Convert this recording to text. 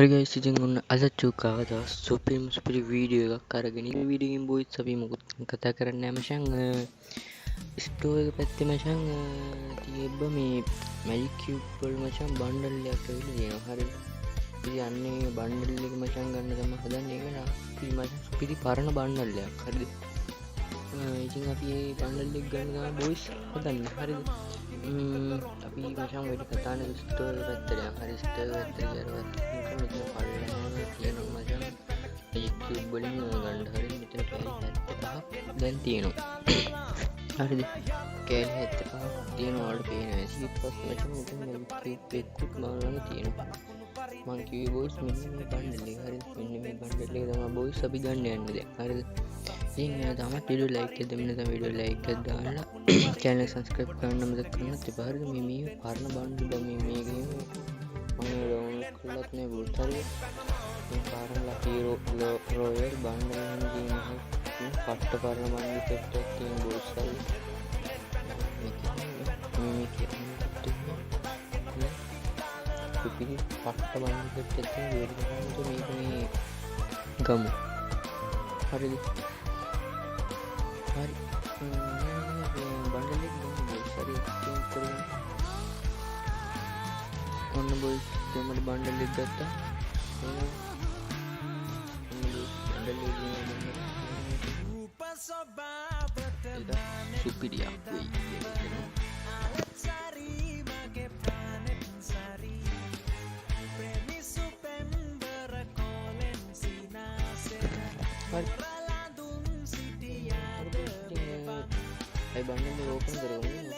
Hai guys, ඉතින් ඔන්න අද චුකාද සුපිරි වීඩියෝ එකක් අරගෙන ඉන්න වීඩියෝ එකෙන් බොයිස් අපි මොකද කතා කරන්නේ නැහැ මචං ස්ටෝර් එක පැත්තේ මචං තියබ්බ මේ මැජික් කියුබ් වල මචං බන්ඩල් එකක් ඇවිල්ලා තියෙනවා හරිද ඉතින් අන්නේ බන්ඩල් එක මචං ගන්න තමයි හදන්නේ ඒක නා මචං සුපිරි පරණ බන්ඩල් එකක් හරිද ඉතින් අපි මේ බන්ඩල් එක ගන්න තමයි බොයිස් හදන්නේ හරිද අපි මචං වැඩි කතා නෙවෙයි ස්ටෝර් එක පැත්තට යන්න හරි ස්ටෝර් එක පැත්තට ගියරවත් මෙතන පල්ලෙහාම තියෙනවා මචං මැජික් කියුබ් වලින් ගන්න හරි මෙතන කෑලි 75ක් දැන් තියෙනවා හරිද කෑලි 75ක් තියෙනවා වලට පේනවා ඊට පස්සේ මචං මෙතන මැජික් කියුබ් එකකුත් මාළඟ තියෙනවා මං කිව්වේ බොයිස් මෙන්න මේ බන්ඩල් එක හරිද මෙන්න මේ බන්ඩල් එක තමයි බොයිස් අපි ගන්න යන්නේ දැන් හරිද ඉතින් තාමත් වීඩියෝ ලයික් එක දෙන්න තමයි වීඩියෝ ලයික් එකක් දාලා channel subscribe කරන්න මතක කරන්න එපා හරිද මේ පරණ බන්ඩල් මේ ගේම මම ඩවුන්ලෝඩ් කරලත් නේ බුල්තරේ මේ පරණ ලකීරෝ රොයල් බන්ඩල් එකෙන් තියෙන පට්ට පරණ බන්ඩල් සෙට් එකක් තියෙන බොයිස් හරිද මේ කියන්නේ සුපිරි පට්ට බන්ඩල් සෙට් එකක් තියෙන මේ ගමු හරිද hari bundle sorry on boys temad bundle gatta superior bundle open करूँगी